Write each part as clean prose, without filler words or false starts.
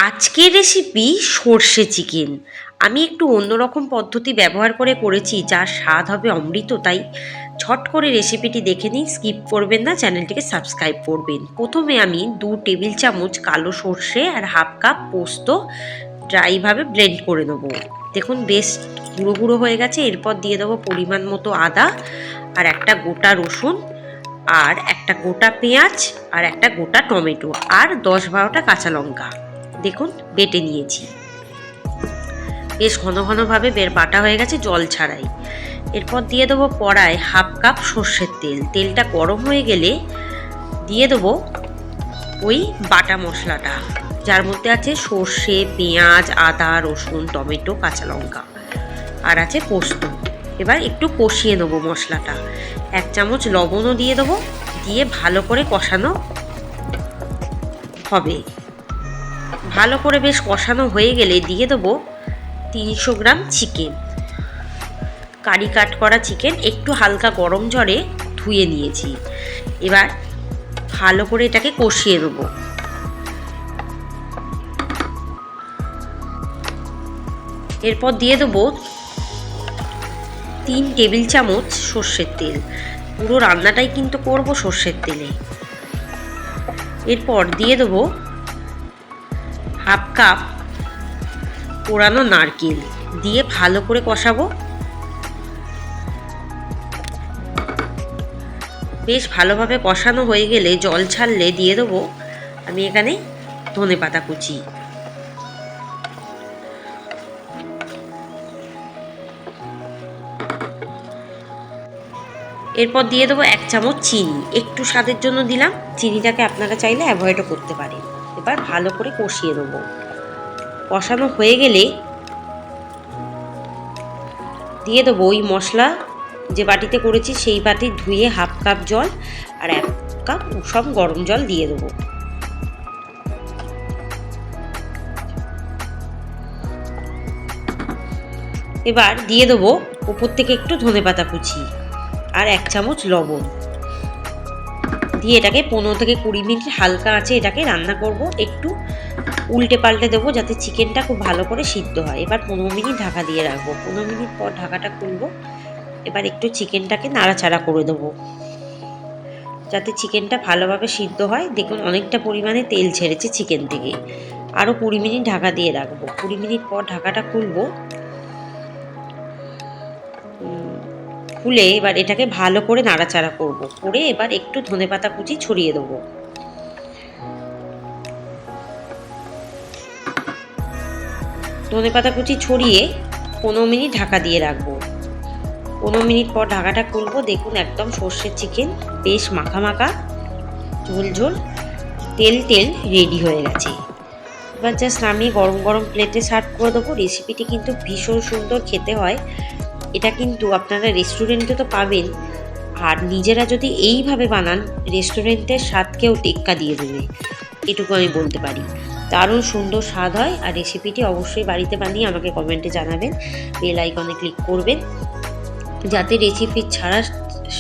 আজকের রেসিপি সর্ষে চিকেন। আমি একটু অন্যরকম পদ্ধতি ব্যবহার করেছি, যার স্বাদ হবে অমৃত। তাই ঝট করে রেসিপিটি দেখে নিন, স্কিপ করবেন না, চ্যানেলটিকে সাবস্ক্রাইব করবেন। প্রথমে আমি 2 টেবিল চামচ কালো সর্ষে আর হাফ কাপ পোস্ত ড্রাইভাবে ব্লেন্ড করে নেবো। দেখুন বেশ গুঁড়ো গুঁড়ো হয়ে গেছে। এরপর দিয়ে দেবো পরিমাণ মতো আদা আর একটা গোটা রসুন আর একটা গোটা পেঁয়াজ আর একটা গোটা টমেটো আর 10-12টা কাঁচা লঙ্কা। দেখুন বেটে নিয়েছি, বেশ ঘন ঘনভাবে বাটা হয়ে গেছে, জল ছাড়াই। এরপর দিয়ে দেবো কড়ায় হাফ কাপ সর্ষের তেল। তেলটা গরম হয়ে গেলে দিয়ে দেবো ওই বাটা মশলাটা, যার মধ্যে আছে সর্ষে, পেঁয়াজ, আদা, রসুন, টমেটো, কাঁচা লঙ্কা আর আছে পোস্ত। এবার একটু কষিয়ে নেবো মশলাটা। 1 চামচ লবণও দিয়ে দেবো, দিয়ে ভালো করে কষানো হবে। ভালো করে বেশ কষানো হয়ে গেলে দিয়ে দেবো 300 গ্রাম চিকেন, কারি কাট করা চিকেন। একটু হালকা গরম জলে ধুয়ে নিয়েছি। এবার ভালো করে এটাকে কষিয়ে নেবো। এরপর দিয়ে দেবো 3 টেবিল চামচ সর্ষের তেল। পুরো রান্নাটাই কিন্তু করব সর্ষের তেলে। এরপর দিয়ে দেবো হাফ কাপ কোরানো নারকেল, দিয়ে ভালো করে কষাবো। বেশ ভালোভাবে কষানো হয়ে গেলে জল ছাড়লে দিয়ে দেবো আমি এখানে ধনেপাতা কুচি। এরপর দিয়ে দেবো 1 চামচ চিনি, একটু স্বাদের জন্য দিলাম। চিনিটাকে আপনারা চাইলে অ্যাভয়েডও করতে পারেন। এবার ভালো করে কষিয়ে দেবো। কষানো হয়ে গেলে দিয়ে দেবো ওই মশলা যে বাটিতে করেছি সেই বাটি ধুয়ে হাফ কাপ জল আর 1 কাপ উষম গরম জল দিয়ে দেবো। এবার দিয়ে দেবো উপর থেকে একটু ধনেপাতা কুচি আর 1 চামচ লবণ দিয়ে এটাকে 15 থেকে 20 মিনিট হালকা আঁচে এটাকে রান্না করব। একটু উল্টে পাল্টে দেবো যাতে চিকেনটা খুব ভালো করে সিদ্ধ হয়। এবার 15 মিনিট ঢাকা দিয়ে রাখবো। 15 মিনিট পর ঢাকাটা খুলবো। এবার একটু চিকেনটাকে নাড়াচাড়া করে দেবো যাতে চিকেনটা ভালোভাবে সিদ্ধ হয়। দেখুন অনেকটা পরিমাণে তেল ছেড়েছে চিকেন থেকে। আরও 20 মিনিট ঢাকা দিয়ে রাখবো। 20 মিনিট পর ঢাকাটা খুলবো। খুলে এবার এটাকে ভালো করে নাড়াচাড়া করব। করে এবার একটু ধনেপাতা কুচি ছড়িয়ে দেবো। ধনেপাতা কুচি ছড়িয়ে 15 মিনিট ঢাকা দিয়ে রাখবো। 15 মিনিট পর ঢাকাটা খুলবো। দেখুন একদম সর্ষের চিকেন বেশ মাখা মাখা, ঝোল ঝোল, তেল তেল রেডি হয়ে গেছে। এবার জাস্ট নামিয়ে গরম গরম প্লেটে সার্ভ করে দেবো। রেসিপিটি কিন্তু ভীষণ সুন্দর খেতে হয়। এটা কিন্তু আপনারা রেস্টুরেন্টে তো পাবেন, আর নিজেরা যদি এইভাবে বানান রেস্টুরেন্টের স্বাদকেও টেক্কা দিয়ে দেবে, এটুকু আমি বলতে পারি। দারুণ সুন্দর স্বাদ হয়। আর রেসিপিটি অবশ্যই বাড়িতে বানিয়ে আমাকে কমেন্টে জানাবেন। বেল আইকনে ক্লিক করবেন যাতে রেসিপি ছাড়ার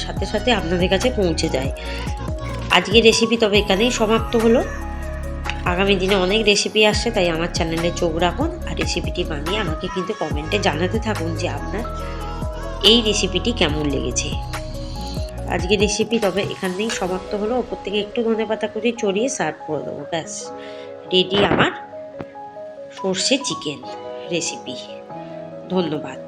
সাথে সাথে আপনাদের কাছে পৌঁছে যায়। আজকের রেসিপি তবে এখানেই সমাপ্ত হলো। আগামী দিনে অনেক রেসিপি আসছে, তাই আমার চ্যানেলে চোখ রাখুন। আর রেসিপিটি বানিয়ে আমাকে কিন্তু কমেন্টে জানাতে থাকুন যে আপনার এই রেসিপিটি কেমন লেগেছে। আজকের রেসিপি তবে এখানেই সমাপ্ত হলো। ওপর থেকে একটু ধনেপাতা কুচি ছড়িয়ে সার্ভ করে দেবো। ব্যাস রেডি আমার সর্ষে চিকেন রেসিপি। ধন্যবাদ।